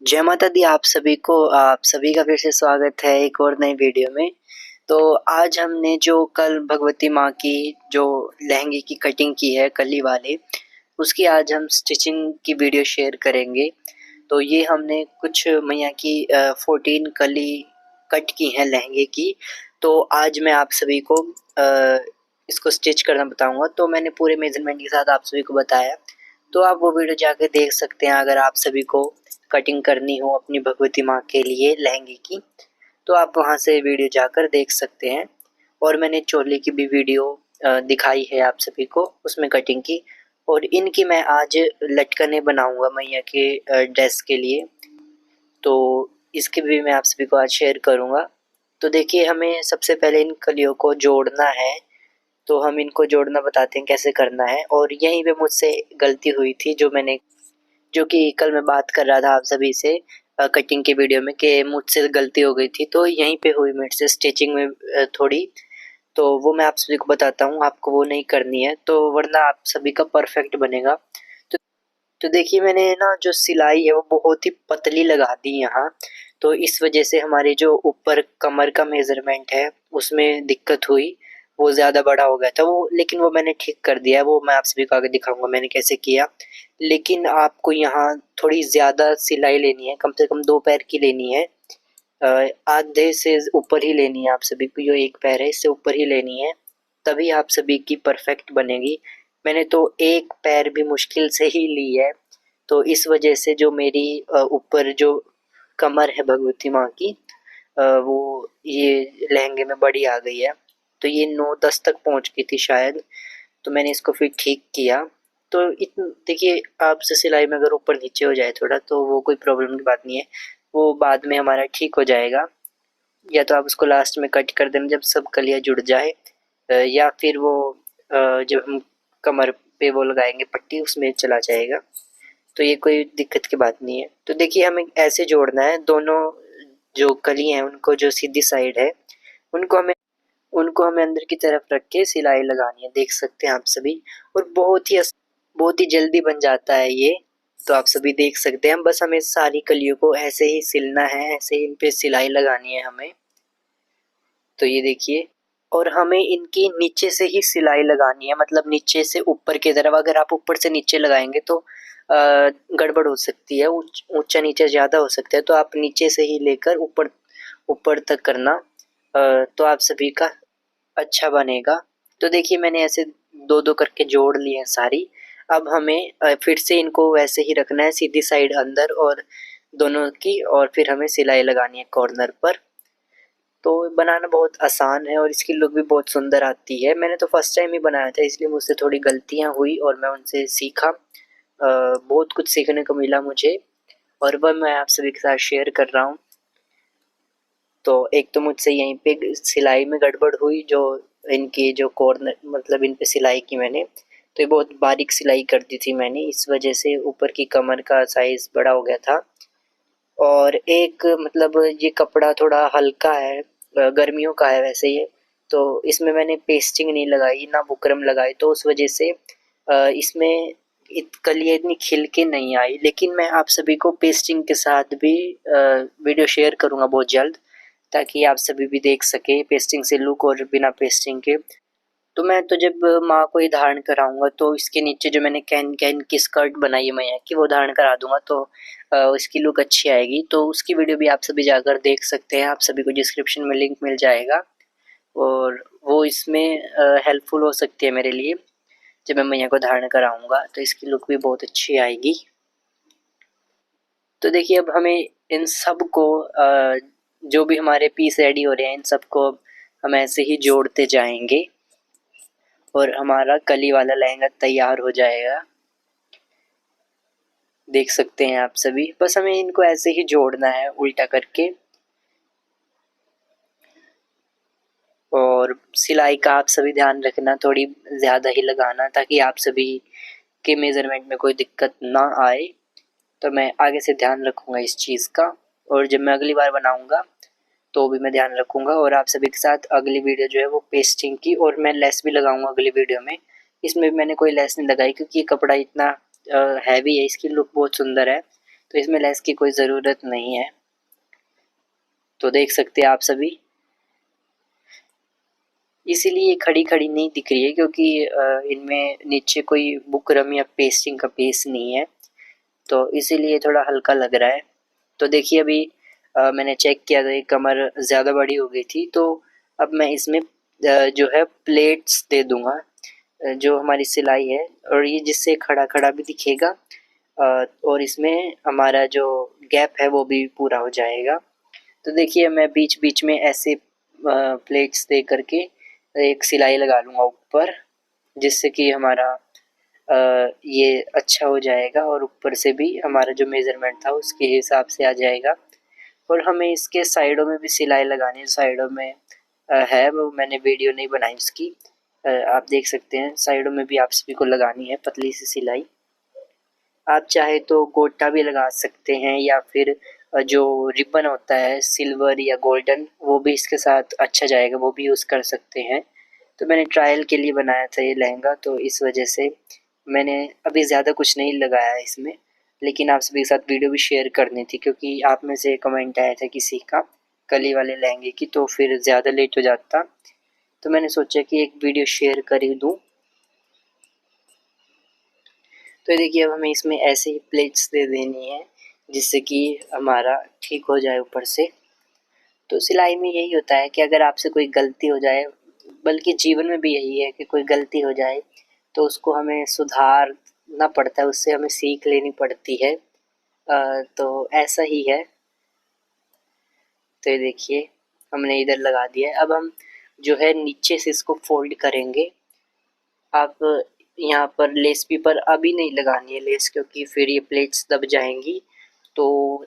जय माता दी। आप सभी का फिर से स्वागत है एक और नई वीडियो में। तो आज हमने जो कल भगवती माँ की जो लहंगे की कटिंग की है कली वाले, उसकी आज हम स्टिचिंग की वीडियो शेयर करेंगे। तो ये हमने कुछ मैया की 14 कली कट की हैं लहंगे की। तो आज मैं आप सभी को इसको स्टिच करना बताऊंगा। तो मैंने पूरे मेजरमेंट के साथ आप सभी को बताया, तो आप वो वीडियो जाके देख सकते हैं अगर आप सभी को कटिंग करनी हो अपनी भगवती माँ के लिए लहंगे की, तो आप वहाँ से वीडियो जाकर देख सकते हैं। और मैंने चोली की भी वीडियो दिखाई है आप सभी को, उसमें कटिंग की। और इनकी मैं आज लटकने बनाऊंगा मैया के ड्रेस के लिए, तो इसके भी मैं आप सभी को आज शेयर करूंगा। तो देखिए, हमें सबसे पहले इन कलियों को जोड़ना है। तो हम इनको जोड़ना बताते हैं कैसे करना है। और यहीं पे मुझसे गलती हुई थी, जो कि कल मैं बात कर रहा था आप सभी से कटिंग के वीडियो में, कि मुझसे गलती हो गई थी। तो यहीं पे हुई मेरे से स्टिचिंग में थोड़ी, तो वो मैं आप सभी को बताता हूँ। आपको वो नहीं करनी है, तो वरना आप सभी का परफेक्ट बनेगा। तो तो देखिए, मैंने ना जो सिलाई है वो बहुत ही पतली लगा दी यहाँ। तो इस वजह से हमारी जो ऊपर कमर का मेजरमेंट है उसमें दिक्कत हुई, वो ज़्यादा बड़ा हो गया था वो, लेकिन वो मैंने ठीक कर दिया है। वो मैं आप सभी को आगे दिखाऊंगा मैंने कैसे किया। लेकिन आपको यहाँ थोड़ी ज़्यादा सिलाई लेनी है, कम से कम 2 पैर की लेनी है। आधे से ऊपर ही लेनी है आप सभी को, जो एक पैर है इससे ऊपर ही लेनी है, तभी आप सभी की परफेक्ट बनेगी। मैंने तो एक पैर भी मुश्किल से ही ली है। तो इस वजह से जो मेरी ऊपर जो कमर है भगवती माँ की, वो ये लहंगे में बड़ी आ गई है। तो ये 9-10 तक पहुंच गई थी शायद। तो मैंने इसको फिर ठीक किया। तो देखिए, आपसे सिलाई में अगर ऊपर नीचे हो जाए थोड़ा, तो वो कोई प्रॉब्लम की बात नहीं है, वो बाद में हमारा ठीक हो जाएगा। या तो आप उसको लास्ट में कट कर देना जब सब कलियाँ जुड़ जाए, या फिर वो जब हम कमर पे वो लगाएंगे पट्टी, उसमें चला जाएगा। तो ये कोई दिक्कत की बात नहीं है। तो देखिए, हमें ऐसे जोड़ना है दोनों जो कली हैं उनको, जो सीधी साइड है उनको हमें उनको हमें अंदर की तरफ रख के सिलाई लगानी है, देख सकते हैं आप सभी। और बहुत ही जल्दी बन जाता है ये। तो आप सभी देख सकते हैं, बस हमें सारी कलियों को ऐसे ही सिलना है, ऐसे ही इन पे सिलाई लगानी है हमें। तो ये देखिए, और हमें इनकी नीचे से ही सिलाई लगानी है, मतलब नीचे से ऊपर की तरफ। अगर आप ऊपर से नीचे लगाएंगे तो गड़बड़ हो सकती है, ऊंचा नीचे ज़्यादा हो सकता है। तो आप नीचे से ही लेकर ऊपर ऊपर तक करना, तो आप सभी का अच्छा बनेगा। तो देखिए, मैंने ऐसे दो दो करके जोड़ लिए हैं सारी। अब हमें फिर से इनको वैसे ही रखना है, सीधी साइड अंदर और दोनों की, और फिर हमें सिलाई लगानी है कॉर्नर पर। तो बनाना बहुत आसान है और इसकी लुक भी बहुत सुंदर आती है। मैंने तो फर्स्ट टाइम ही बनाया था, इसलिए मुझसे थोड़ी गलतियां हुई और मैं उनसे सीखा। बहुत कुछ सीखने को मिला मुझे, और वह मैं आप सभी के साथ शेयर कर रहा हूँ। तो एक तो मुझसे यहीं पे सिलाई में गड़बड़ हुई, जो इनकी जो कॉर्नर, मतलब इन पे सिलाई की मैंने, तो ये बहुत बारीक सिलाई कर दी थी मैंने, इस वजह से ऊपर की कमर का साइज बड़ा हो गया था। और एक मतलब ये कपड़ा थोड़ा हल्का है, गर्मियों का है वैसे ये। तो इसमें मैंने पेस्टिंग नहीं लगाई ना बुकरम लगाई, तो उस वजह से इसमें कलियाँ इतनी खिल के नहीं आई। लेकिन मैं आप सभी को पेस्टिंग के साथ भी वीडियो शेयर करूँगा बहुत जल्द, ताकि आप सभी भी देख सके पेस्टिंग से लुक और बिना पेस्टिंग के। तो मैं तो जब माँ को ही धारण कराऊंगा, तो इसके नीचे जो मैंने कैन कैन की स्कर्ट बनाई है मैया की, वो धारण करा दूंगा, तो इसकी लुक अच्छी आएगी। तो उसकी वीडियो भी आप सभी जाकर देख सकते हैं, आप सभी को डिस्क्रिप्शन में लिंक मिल जाएगा। और वो इसमें हेल्पफुल हो सकती है मेरे लिए, जब मैं मैया को धारण कराऊंगा तो इसकी लुक भी बहुत अच्छी आएगी। तो देखिए, अब हमें इन सब को जो भी हमारे पीस रेडी हो रहे हैं, इन सबको हम ऐसे ही जोड़ते जाएंगे और हमारा कली वाला लहंगा तैयार हो जाएगा। देख सकते हैं आप सभी, बस हमें इनको ऐसे ही जोड़ना है उल्टा करके। और सिलाई का आप सभी ध्यान रखना, थोड़ी ज़्यादा ही लगाना, ताकि आप सभी के मेज़रमेंट में कोई दिक्कत ना आए। तो मैं आगे से ध्यान रखूँगा इस चीज़ का, और जब मैं अगली बार बनाऊँगा तो भी मैं ध्यान रखूँगा। और आप सभी के साथ अगली वीडियो जो है वो पेस्टिंग की, और मैं लेस भी लगाऊँगा अगली वीडियो में। इसमें मैंने कोई लेस नहीं लगाई, क्योंकि ये कपड़ा इतना हैवी है, इसकी लुक बहुत सुंदर है। तो इसमें लेस की कोई ज़रूरत नहीं है। तो देख सकते हैं आप सभी, इसीलिए खड़ी खड़ी नहीं दिख रही है क्योंकि इनमें नीचे कोई बुकरम या पेस्टिंग का पेस्ट नहीं है, तो इसीलिए थोड़ा हल्का लग रहा है। तो देखिए अभी मैंने चेक किया था, ये कमर ज़्यादा बड़ी हो गई थी, तो अब मैं इसमें जो है प्लेट्स दे दूंगा, जो हमारी सिलाई है, और ये जिससे खड़ा खड़ा भी दिखेगा, और इसमें हमारा जो गैप है वो भी पूरा हो जाएगा। तो देखिए मैं बीच बीच में ऐसे प्लेट्स दे करके एक सिलाई लगा लूँगा ऊपर, जिससे कि हमारा ये अच्छा हो जाएगा, और ऊपर से भी हमारा जो मेज़रमेंट था उसके हिसाब से आ जाएगा। और हमें इसके साइडों में भी सिलाई लगानी है, साइडों में है, वो मैंने वीडियो नहीं बनाई उसकी, आप देख सकते हैं साइडों में भी आप सभी को लगानी है पतली सी सिलाई। आप चाहे तो गोटा भी लगा सकते हैं, या फिर जो रिबन होता है सिल्वर या गोल्डन, वो भी इसके साथ अच्छा जाएगा, वो भी यूज़ कर सकते हैं। तो मैंने ट्रायल के लिए बनाया था ये लहंगा, तो इस वजह से मैंने अभी ज़्यादा कुछ नहीं लगाया है इसमें, लेकिन आप सभी के साथ वीडियो भी शेयर करनी थी क्योंकि आप में से कमेंट आया था किसी का कली वाले लहंगे की, तो फिर ज़्यादा लेट हो जाता, तो मैंने सोचा कि एक वीडियो शेयर कर ही दूँ। तो देखिए अब हमें इसमें ऐसे ही प्लेट्स दे देनी है, जिससे कि हमारा ठीक हो जाए ऊपर से। तो सिलाई में यही होता है कि अगर आपसे कोई गलती हो जाए, बल्कि जीवन में भी यही है कि कोई गलती हो जाए तो उसको हमें सुधारना पड़ता है, उससे हमें सीख लेनी पड़ती है। तो ऐसा ही है। तो ये देखिए हमने इधर लगा दिया है, अब हम जो है नीचे से इसको फोल्ड करेंगे। आप यहाँ पर लेस भी पर अभी नहीं लगानी है लेस, क्योंकि फिर ये प्लेट्स दब जाएंगी। तो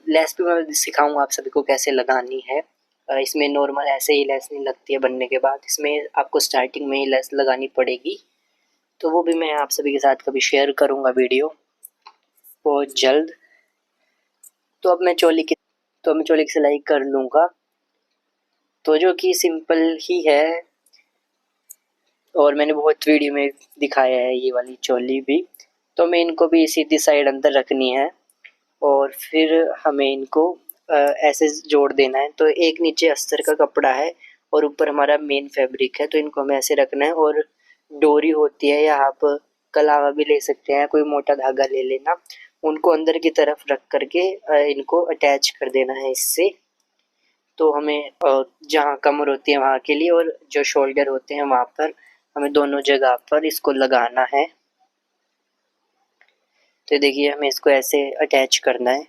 लेस भी मैं सिखाऊंगा आप सभी को कैसे लगानी है। इसमें नॉर्मल ऐसे ही लेस नहीं लगती है बनने के बाद, इसमें आपको स्टार्टिंग में ही लेस लगानी पड़ेगी। तो वो भी मैं आप सभी के साथ कभी शेयर करूंगा वीडियो बहुत जल्द। तो अब मैं चोली की सिलाई कर लूँगा, तो जो कि सिंपल ही है, और मैंने बहुत वीडियो में दिखाया है ये वाली चोली भी। तो मैं इनको भी सीधी साइड अंदर रखनी है, और फिर हमें इनको ऐसे जोड़ देना है। तो एक नीचे अस्तर का कपड़ा है और ऊपर हमारा मेन फैब्रिक है, तो इनको हमें ऐसे रखना है। और डोरी होती है, या आप कलावा भी ले सकते हैं, कोई मोटा धागा ले लेना, उनको अंदर की तरफ रख करके इनको अटैच कर देना है इससे। तो हमें जहाँ कमर होती है वहाँ के लिए, और जो शोल्डर होते हैं वहाँ पर हमें दोनों जगह पर इसको लगाना है। तो देखिए हमें इसको ऐसे अटैच करना है।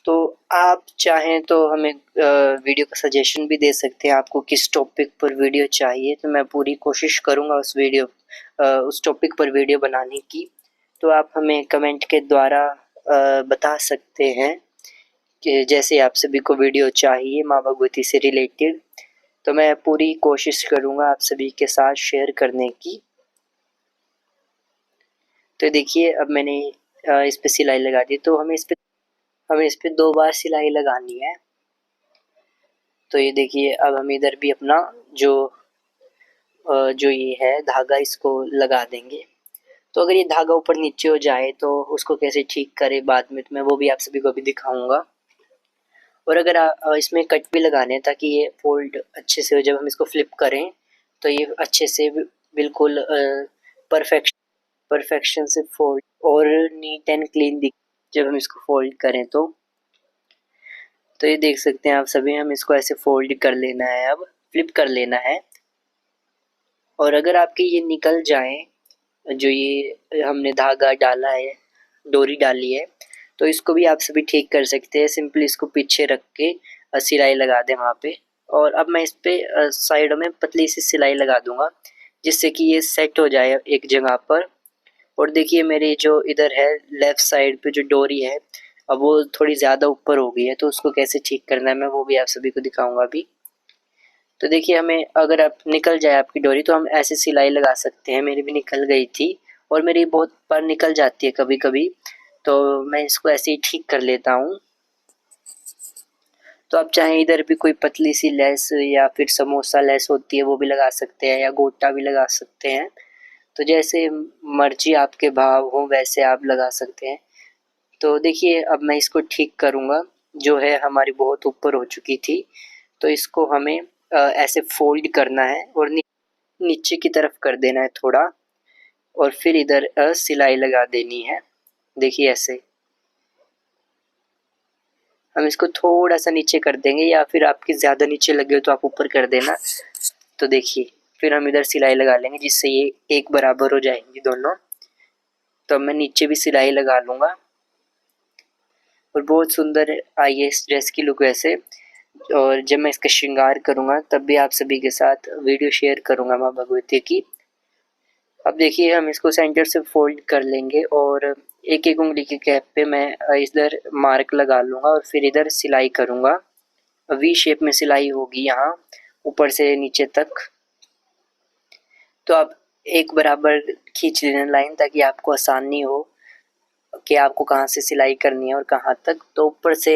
तो आप चाहें तो हमें वीडियो का सजेशन भी दे सकते हैं, आपको किस टॉपिक पर वीडियो चाहिए, तो मैं पूरी कोशिश करूँगा उस टॉपिक पर वीडियो बनाने की। तो आप हमें कमेंट के द्वारा बता सकते हैं कि जैसे आप सभी को वीडियो चाहिए माँ भगवती से रिलेटेड, तो मैं पूरी कोशिश करूँगा आप सभी के साथ शेयर करने की। तो देखिए अब मैंने इस पे सिलाई लगा दी, तो हमें इस पे 2 बार सिलाई लगानी है। तो ये देखिए अब हम इधर भी अपना जो ये है धागा इसको लगा देंगे। तो अगर ये धागा ऊपर नीचे हो जाए तो उसको कैसे ठीक करें बाद में, तो मैं वो भी आप सभी को भी दिखाऊंगा। और अगर इसमें कट भी लगाने हैं ताकि ये फोल्ड अच्छे से हो, जब हम इसको फ्लिप करें तो ये अच्छे से बिल्कुल परफेक्शन से फोल्ड और नीट एंड क्लीन दिख जब हम इसको फोल्ड करें तो ये देख सकते हैं आप सभी, हम इसको ऐसे फोल्ड कर लेना है, अब फ्लिप कर लेना है। और अगर आपके ये निकल जाए, जो ये हमने धागा डाला है, डोरी डाली है, तो इसको भी आप सभी ठीक कर सकते हैं। सिंपली इसको पीछे रख के सिलाई लगा दें वहाँ पे। और अब मैं इस पे साइडों में पतली सी सिलाई लगा दूंगा, जिससे कि ये सेट हो जाए एक जगह पर। और देखिए मेरी जो इधर है लेफ्ट साइड पे जो डोरी है, अब वो थोड़ी ज़्यादा ऊपर हो गई है, तो उसको कैसे ठीक करना है मैं वो भी आप सभी को दिखाऊंगा अभी। तो देखिए हमें अगर आप निकल जाए आपकी डोरी, तो हम ऐसे सिलाई लगा सकते हैं। मेरी भी निकल गई थी, और मेरी बहुत बार निकल जाती है कभी कभी, तो मैं इसको ऐसे ही ठीक कर लेता हूँ। तो आप चाहें इधर भी कोई पतली सी लेस या फिर समोसा लेस होती है वो भी लगा सकते हैं, या गोटा भी लगा सकते हैं। तो जैसे मर्जी आपके भाव हो वैसे आप लगा सकते हैं। तो देखिए अब मैं इसको ठीक करूँगा, जो है हमारी बहुत ऊपर हो चुकी थी। तो इसको हमें ऐसे फोल्ड करना है और नीचे की तरफ कर देना है थोड़ा, और फिर इधर सिलाई लगा देनी है। देखिए ऐसे हम इसको थोड़ा सा नीचे कर देंगे, या फिर आपकी ज़्यादा नीचे लगे हो तो आप ऊपर कर देना। तो देखिए फिर हम इधर सिलाई लगा लेंगे जिससे ये एक बराबर हो जाएंगी दोनों। तो अब मैं नीचे भी सिलाई लगा लूँगा और बहुत सुंदर आई है इस ड्रेस की लुक वैसे। और जब मैं इसका श्रृंगार करूँगा तब भी आप सभी के साथ वीडियो शेयर करूँगा माँ भगवती की। अब देखिए हम इसको सेंटर से फोल्ड कर लेंगे और एक एक उंगली की कैप पे मैं इधर मार्क लगा लूँगा और फिर इधर सिलाई करूँगा। वी शेप में सिलाई होगी यहाँ ऊपर से नीचे तक। तो आप एक बराबर खींच लेना लाइन, ताकि आपको आसानी हो कि आपको कहाँ से सिलाई करनी है और कहाँ तक। तो ऊपर से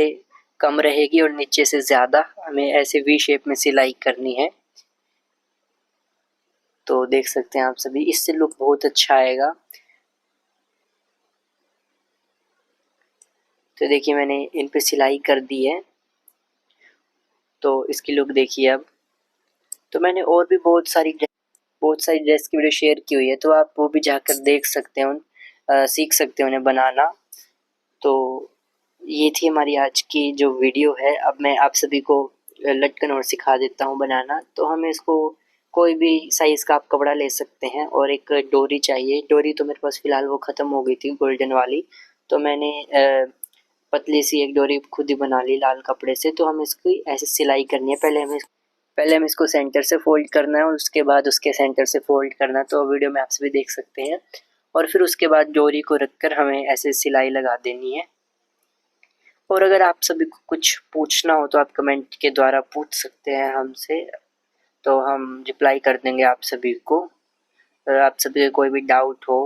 कम रहेगी और नीचे से ज़्यादा, हमें ऐसे वी शेप में सिलाई करनी है। तो देख सकते हैं आप सभी, इससे लुक बहुत अच्छा आएगा। तो देखिए मैंने इन पे सिलाई कर दी है, तो इसकी लुक देखिए अब। तो मैंने और भी बहुत सारी ड्रेस की वीडियो शेयर की हुई है, तो आप वो भी जाकर देख सकते हैं, सीख सकते हैं उन्हें बनाना। तो ये थी हमारी आज की जो वीडियो है। अब मैं आप सभी को लटकन और सिखा देता हूँ बनाना। तो हमें इसको कोई भी साइज़ का आप कपड़ा ले सकते हैं और एक डोरी चाहिए। डोरी तो मेरे पास फ़िलहाल वो ख़त्म हो गई थी गोल्डन वाली, तो मैंने पतली सी एक डोरी खुद ही बना ली लाल कपड़े से। तो हमें इसकी ऐसे सिलाई करनी है। पहले हमें इसको सेंटर से फोल्ड करना है और उसके बाद उसके सेंटर से फोल्ड करना है। तो वीडियो में आप सभी देख सकते हैं। और फिर उसके बाद डोरी को रखकर हमें ऐसे सिलाई लगा देनी है। और अगर आप सभी को कुछ पूछना हो तो आप कमेंट के द्वारा पूछ सकते हैं हमसे, तो हम रिप्लाई कर देंगे आप सभी को। अगर आप सभी को कोई भी डाउट हो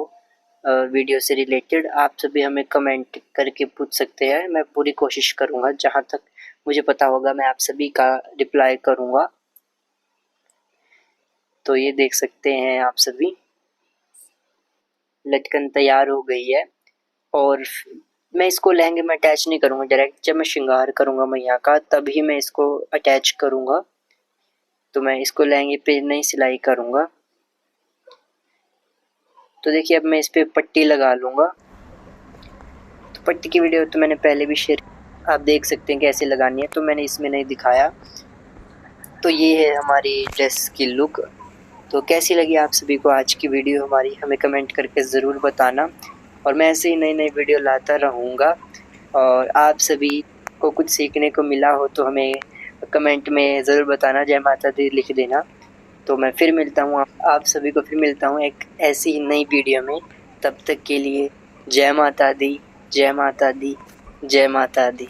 वीडियो से रिलेटेड, आप सभी हमें कमेंट करके पूछ सकते हैं। मैं पूरी कोशिश करूँगा, जहाँ तक मुझे पता होगा मैं आप सभी का रिप्लाई करूँगा। तो ये देख सकते हैं आप सभी, लटकन तैयार हो गई है। और मैं इसको लहंगे में अटैच नहीं करूँगा डायरेक्ट, जब मैं श्रृंगार करूँगा मैया का तभी मैं इसको अटैच करूँगा। तो मैं इसको लहंगे पे नहीं सिलाई करूँगा। तो देखिए अब मैं इस पर पट्टी लगा लूँगा। तो पट्टी की वीडियो तो मैंने पहले भी शेयर, आप देख सकते हैं कैसे लगानी है, तो मैंने इसमें नहीं दिखाया। तो ये है हमारी ड्रेस की लुक। तो कैसी लगी आप सभी को आज की वीडियो हमारी, हमें कमेंट करके ज़रूर बताना। और मैं ऐसे ही नई नई वीडियो लाता रहूँगा। और आप सभी को कुछ सीखने को मिला हो तो हमें कमेंट में ज़रूर बताना, जय माता दी लिख देना। तो मैं फिर मिलता हूँ, आप सभी को फिर मिलता हूँ एक ऐसी ही नई वीडियो में। तब तक के लिए जय माता दी, जय माता दी, जय माता दी।